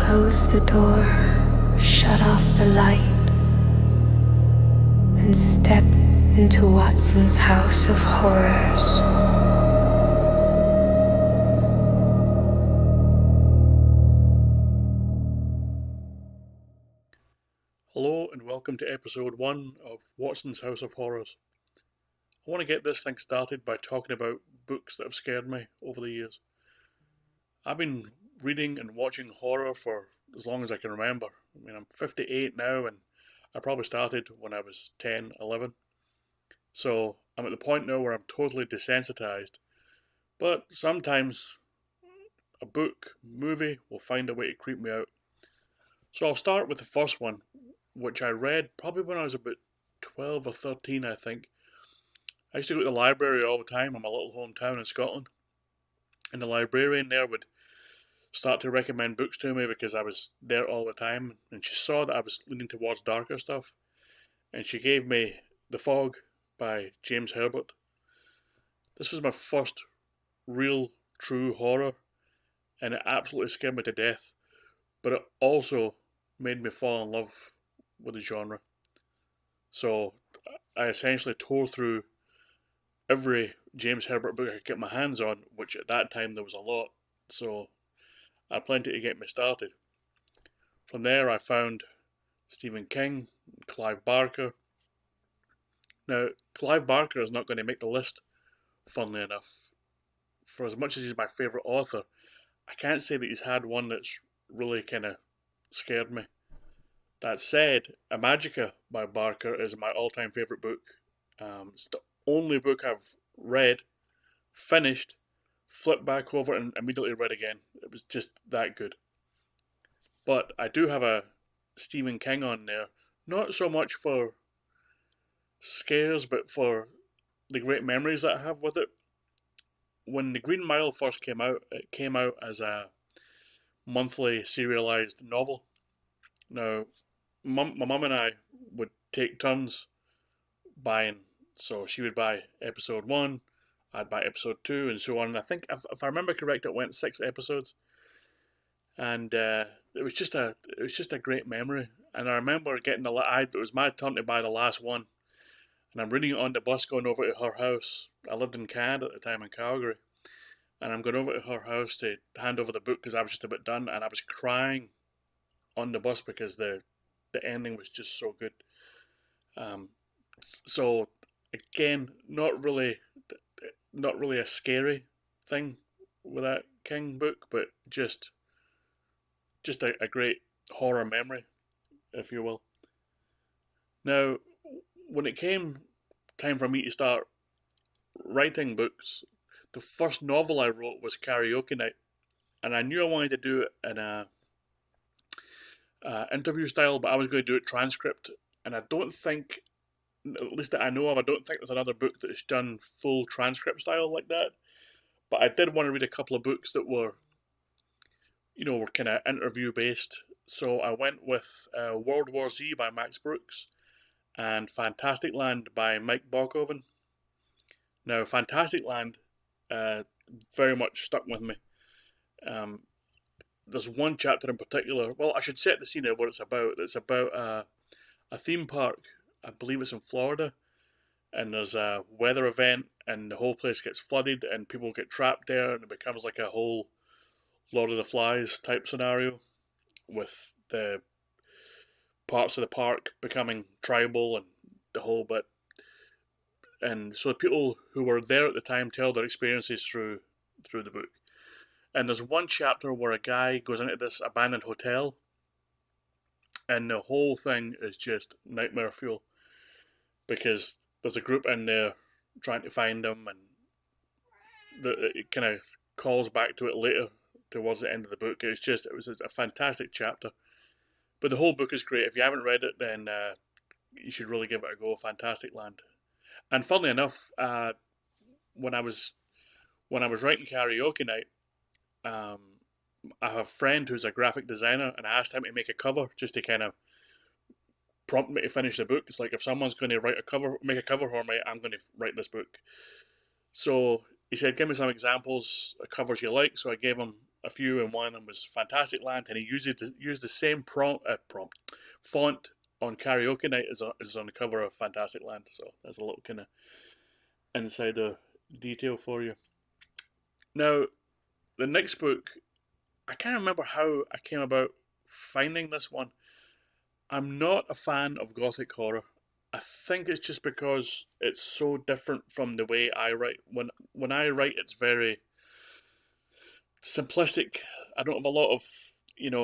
Close the door, shut off the light, and step into Watson's house of horrors. Hello and welcome to episode 1 of Watson's House of Horrors. I want to get this thing started by talking about books that have scared me over the years. I've been reading and watching horror for as long as I can remember. I mean, I'm 58 now and I probably started when I was 10, 11. So I'm at the point now where I'm totally desensitized. But sometimes a book, movie will find a way to creep me out. So I'll start with the first one, which I read probably when I was about 12 or 13, I think. I used to go to the library all the time in my little hometown in Scotland. And the librarian there would start to recommend books to me because I was there all the time. And she saw that I was leaning towards darker stuff. And she gave me The Fog by James Herbert. This was my first real, true horror. And it absolutely scared me to death. But it also made me fall in love with the genre. So I essentially tore through every James Herbert book I could get my hands on, which at that time there was a lot, so I had plenty to get me started. From there I found Stephen King, Clive Barker. Now, Clive Barker is not going to make the list, funnily enough. For as much as he's my favourite author, I can't say that he's had one that's really kind of scared me. That said, Imajica by Barker is my all-time favourite book. It's the only book I've read, finished, flipped back over and immediately read again. It was just that good. But I do have a Stephen King on there, not so much for scares, but for the great memories that I have with it. When The Green Mile first came out, it came out as a monthly serialized novel. Now, my mum and I would take turns buying. So she would buy episode 1, I'd buy episode 2, and so on. And I think, if I remember correct, it went 6 episodes. And it was just a great memory. And I remember getting it was my turn to buy the last one. And I'm reading it on the bus going over to her house. I lived in Canada at the time, in Calgary. And I'm going over to her house to hand over the book because I was just about done. And I was crying on the bus because the ending was just so good. So again, not really a scary thing with that King book, but just a great horror memory, if you will. Now, when it came time for me to start writing books, the first novel I wrote was Karaoke Night, and I knew I wanted to do it in a interview style, but I was going to do it transcript, and I don't think, at least that I know of, I don't think there's another book that's done full transcript style like that. But I did want to read a couple of books that were kind of interview based. So I went with World War Z by Max Brooks and Fantastic Land by Mike Bockoven. Now, Fantastic Land very much stuck with me. There's one chapter in particular. Well, I should set the scene of what it's about. It's about a theme park. I believe it's in Florida. And there's a weather event, and the whole place gets flooded, and people get trapped there, and it becomes like a whole Lord of the Flies type scenario, with the parts of the park becoming tribal and the whole bit. And so people who were there at the time tell their experiences through the book. And there's one chapter where a guy goes into this abandoned hotel, and the whole thing is just nightmare fuel, because there's a group in there trying to find him, and it kind of calls back to it later towards the end of the book. It was a fantastic chapter, but the whole book is great. If you haven't read it, then you should really give it a go. Fantastic Land. And funnily enough, when I was writing Karaoke Night, I have a friend who's a graphic designer, and I asked him to make a cover just to kind of prompt me to finish the book. It's like, if someone's going to make a cover for me, I'm going to write this book. So he said, give me some examples of covers you like. So I gave him a few, and one of them was Fantastic Land, and he used the same font on Karaoke Night as on the cover of Fantastic Land. So there's a little kind of insider detail for you. Now, the next book, I can't remember how I came about finding this one. I'm not a fan of gothic horror. I think it's just because it's so different from the way I write. When I write, it's very simplistic. I don't have a lot of,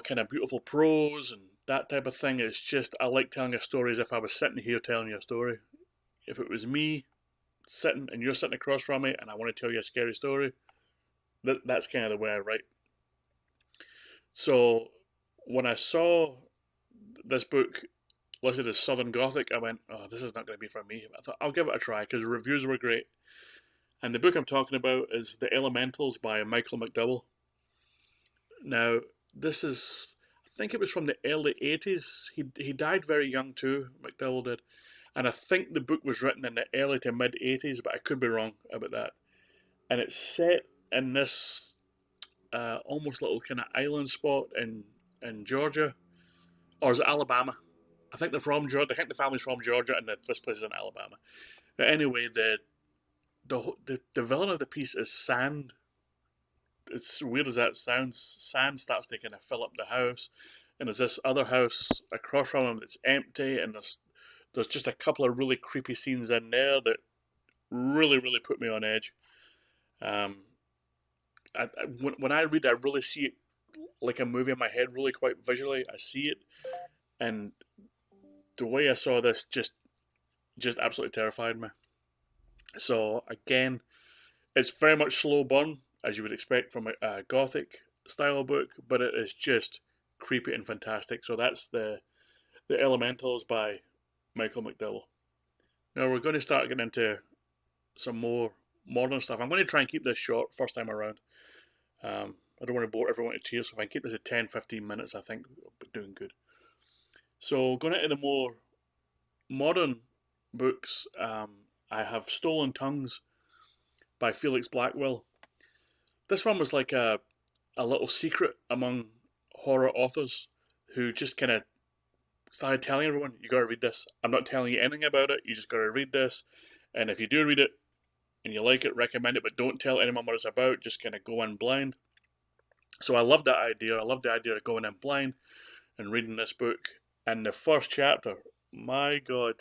kind of beautiful prose and that type of thing. It's just, I like telling a story as if I was sitting here telling you a story. If it was me sitting and you're sitting across from me and I want to tell you a scary story, that's kind of the way I write. So when I saw this book listed as Southern Gothic, I went, oh, this is not going to be for me. I thought, I'll give it a try because the reviews were great. And the book I'm talking about is The Elementals by Michael McDowell. Now, this is, I think it was from the early 80s. He died very young too, McDowell did. And I think the book was written in the early to mid 80s, but I could be wrong about that. And it's set in this almost little kind of island spot in Georgia. Or is it Alabama? I think they're from Georgia. I think the family's from Georgia, and this place is in Alabama. But anyway, the villain of the piece is sand. It's weird as that sounds. Sand starts to kind of fill up the house, and there's this other house across from him that's empty, and there's just a couple of really creepy scenes in there that really, really put me on edge. When I read, I really see it like a movie in my head, really quite visually. I see it, and the way I saw this just absolutely terrified me. So again, it's very much slow burn, as you would expect from a gothic style book, but it is just creepy and fantastic. So that's the Elementals by Michael McDowell. Now we're going to start getting into some more modern stuff. I'm going to try and keep this short first time around. I don't want to bore everyone to tears, so if I can keep this at 10-15 minutes, I think we'll be doing good. So going into the more modern books, I have Stolen Tongues by Felix Blackwell. This one was like a little secret among horror authors who just kind of started telling everyone, you got to read this. I'm not telling you anything about it, you just got to read this. And if you do read it and you like it, recommend it, but don't tell anyone what it's about, just kind of go in blind. So I love that idea. I love the idea of going in blind and reading this book. And the first chapter, my God,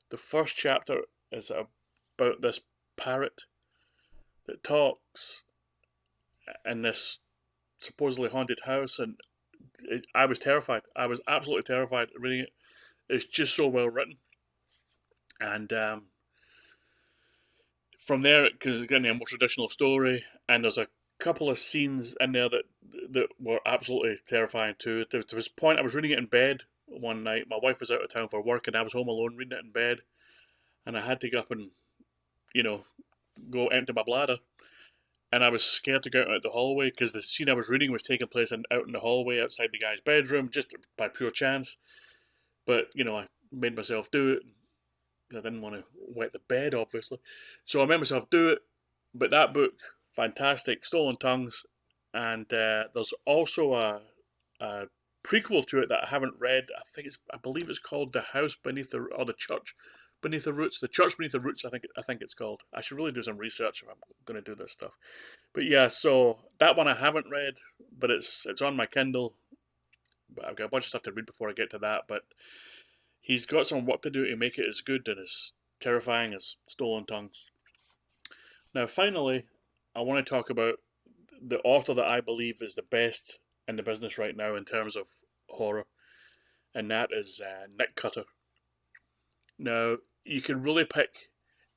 the first chapter is about this parrot that talks in this supposedly haunted house, and I was terrified. I was absolutely terrified reading it. It's just so well written. And from there, because it's getting a more traditional story, and there's a couple of scenes in there that were absolutely terrifying too. There was a point I was reading it in bed one night. My wife was out of town for work, and I was home alone reading it in bed, and I had to get up and, go empty my bladder. And I was scared to go out the hallway because the scene I was reading was taking place out in the hallway outside the guy's bedroom, just by pure chance. But, I made myself do it. I didn't want to wet the bed, obviously. So I made myself do it. But that book, fantastic, Stolen Tongues. And there's also a prequel to it that I haven't read. I believe it's called The House Beneath the Church Beneath the Roots. The Church Beneath the Roots, I think it's called. I should really do some research if I'm going to do this stuff. But yeah, so that one I haven't read, but it's on my Kindle. But I've got a bunch of stuff to read before I get to that. But he's got some work to do to make it as good and as terrifying as Stolen Tongues. Now, finally, I want to talk about the author that I believe is the best in the business right now in terms of horror, and that is Nick Cutter. Now, you can really pick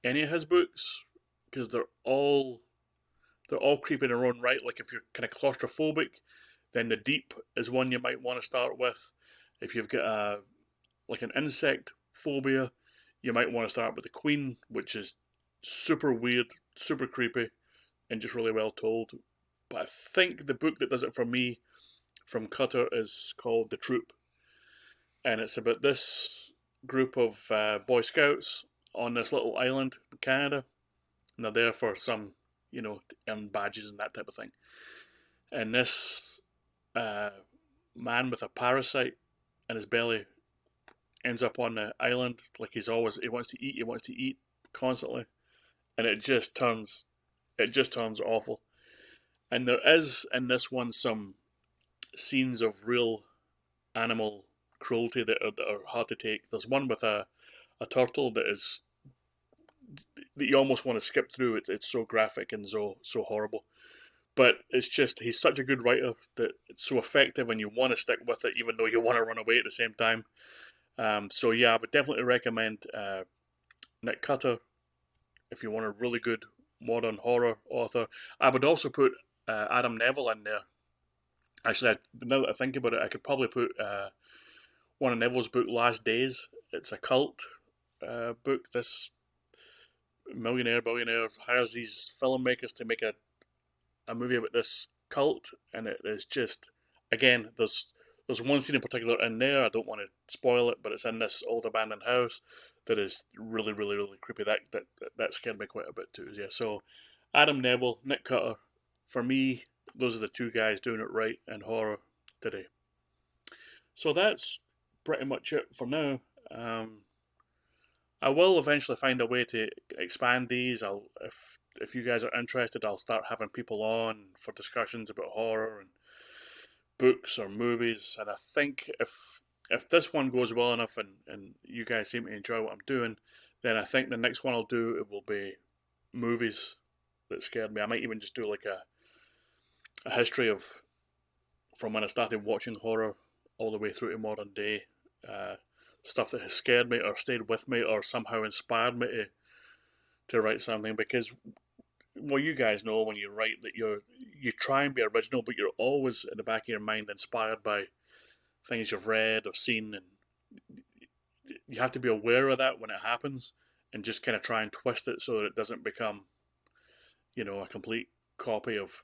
any of his books because they're all creepy in their own right. Like if you're kind of claustrophobic, then The Deep is one you might want to start with. If you've got an insect phobia, you might want to start with The Queen, which is super weird, super creepy, and just really well told. But I think the book that does it for me from Cutter is called The Troop. And it's about this group of Boy Scouts on this little island in Canada. And they're there for some, earn badges and that type of thing. and this man with a parasite in his belly ends up on the island. Like he wants to eat constantly, and it just turns awful. And there is in this one some scenes of real animal cruelty that are hard to take. There's one with a turtle that you almost want to skip through. It's so graphic and so horrible. But it's just he's such a good writer that it's so effective, and you want to stick with it, even though you want to run away at the same time. So yeah, I would definitely recommend Nick Cutter if you want a really good modern horror author. I would also put Adam Neville in there. Actually, now that I think about it, I could probably put one of Neville's book, Last Days. It's a cult book. This billionaire hires these filmmakers to make a movie about this cult, and it is just, again, there's one scene in particular in there. I don't want to spoil it, but it's in this old abandoned house that is really, really, really creepy. That scared me quite a bit too. Yeah, so Adam Neville, Nick Cutter, for me, those are the two guys doing it right in horror today. So that's pretty much it for now. I will eventually find a way to expand these. If you guys are interested, I'll start having people on for discussions about horror and books or movies. And I think if this one goes well enough and you guys seem to enjoy what I'm doing, then I think the next one I'll do, it will be movies that scared me. I might even just do like a history of from when I started watching horror all the way through to modern day. Stuff that has scared me or stayed with me or somehow inspired me to write something. Because, well, you guys know when you write that you try and be original, but you're always in the back of your mind inspired by things you've read or seen, and you have to be aware of that when it happens and just kind of try and twist it so that it doesn't become, a complete copy of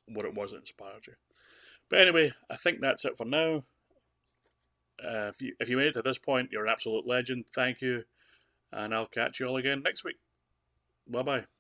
what it was that inspired you. But anyway, I think that's it for now. If you made it to this point, you're an absolute legend. Thank you, and I'll catch you all again next week. Bye bye.